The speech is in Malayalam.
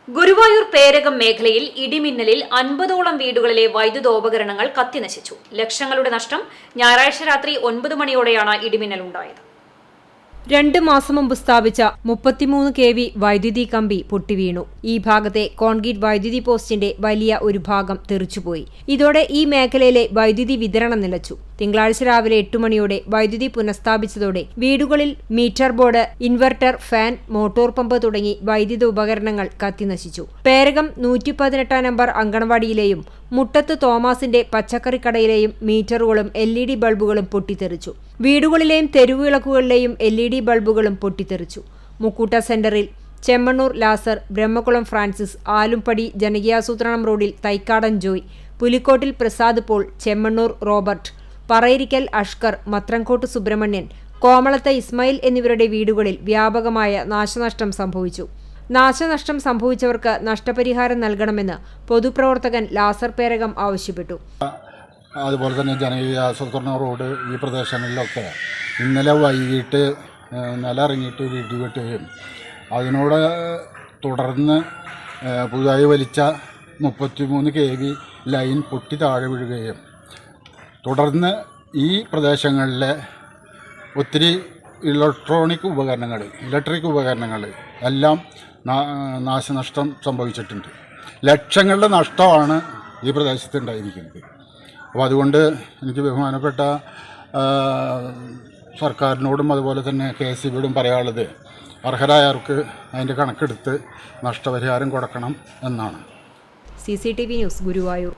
ഗുരുവായൂർ പേരകം മേഖലയിൽ ഇടിമിന്നലിൽ 50ഓളം വീടുകളിലെ വൈദ്യുതോപകരണങ്ങൾ കത്തിനശിച്ചു. ലക്ഷങ്ങളുടെ നഷ്ടം. ഞായറാഴ്ച രാത്രി 9 മണിയോടെയാണ് ഇടിമിന്നലുണ്ടായത്. 2 മാസം മുമ്പ് സ്ഥാപിച്ച 33 kV വൈദ്യുതി കമ്പി പൊട്ടിവീണു. ഈ ഭാഗത്തെ കോൺക്രീറ്റ് വൈദ്യുതി പോസ്റ്റിന്റെ വലിയ ഒരു ഭാഗം തെറിച്ചുപോയി. ഇതോടെ ഈ മേഖലയിലെ വൈദ്യുതി വിതരണം നിലച്ചു. തിങ്കളാഴ്ച രാവിലെ 8 മണിയോടെ വൈദ്യുതി പുനഃസ്ഥാപിച്ചതോടെ വീടുകളിൽ metre board, inverter, fan, motor pump തുടങ്ങി വൈദ്യുത ഉപകരണങ്ങൾ കത്തിനശിച്ചു. പേരകം 118 നമ്പർ അങ്കണവാടിയിലെയും മുട്ടത്ത് തോമാസിന്റെ പച്ചക്കറിക്കടയിലെയും മീറ്ററുകളും LED ബൾബുകളും പൊട്ടിത്തെറിച്ചു. വീടുകളിലെയും തെരുവുവിളക്കുകളിലെയും LED ബൾബുകളും പൊട്ടിത്തെറിച്ചു. മുക്കൂട്ട സെന്ററിൽ ചെമ്മണ്ണൂർ ലാസർ, ബ്രഹ്മകുളം ഫ്രാൻസിസ്, ആലുംപടി ജനകീയാസൂത്രണം റോഡിൽ തൈക്കാടൻ ജോയ്, പുലിക്കോട്ടിൽ പ്രസാദ് പോൾ, ചെമ്മണ്ണൂർ റോബർട്ട്, പറയിരിക്കൽ അഷ്കർ, മത്രങ്കോട്ട് സുബ്രഹ്മണ്യൻ, കോമളത്ത് ഇസ്മായിൽ എന്നിവരുടെ വീടുകളിൽ വ്യാപകമായ നാശനഷ്ടം സംഭവിച്ചു. നാശനഷ്ടം സംഭവിച്ചവർക്ക് നഷ്ടപരിഹാരം നൽകണമെന്ന് പൊതുപ്രവർത്തകൻ ലാസർ പേരകം ആവശ്യപ്പെട്ടു. അതുപോലെ തന്നെ ജനകീയാസൂത്രണ റോഡ് ഈ പ്രദേശങ്ങളിലൊക്കെ ഇന്നലെ വൈകിട്ട് നില ഇറങ്ങിയിട്ട് ഒരു ഇടിവെട്ടുകയും അതിനോട് തുടർന്ന് പുതുതായി വലിച്ച 33 kV ലൈൻ പൊട്ടി താഴെ വീഴുകയും തുടർന്ന് ഈ പ്രദേശങ്ങളിലെ ഒത്തിരി ഇലക്ട്രിക് ഉപകരണങ്ങൾ എല്ലാം നാശനഷ്ടം സംഭവിച്ചിട്ടുണ്ട്. ലക്ഷങ്ങളുടെ നഷ്ടമാണ് ഈ പ്രദേശത്ത് ഉണ്ടായിരിക്കുന്നത്. അപ്പോൾ അതുകൊണ്ട് എനിക്ക് ബഹുമാനപ്പെട്ട സർക്കാരിനോടും അതുപോലെ തന്നെ KSEBയോടും പറയാനുള്ളത്, അർഹരായവർക്ക് അതിൻ്റെ കണക്കെടുത്ത് നഷ്ടപരിഹാരം കൊടുക്കണം എന്നാണ്. CCTV news, Guruvayur.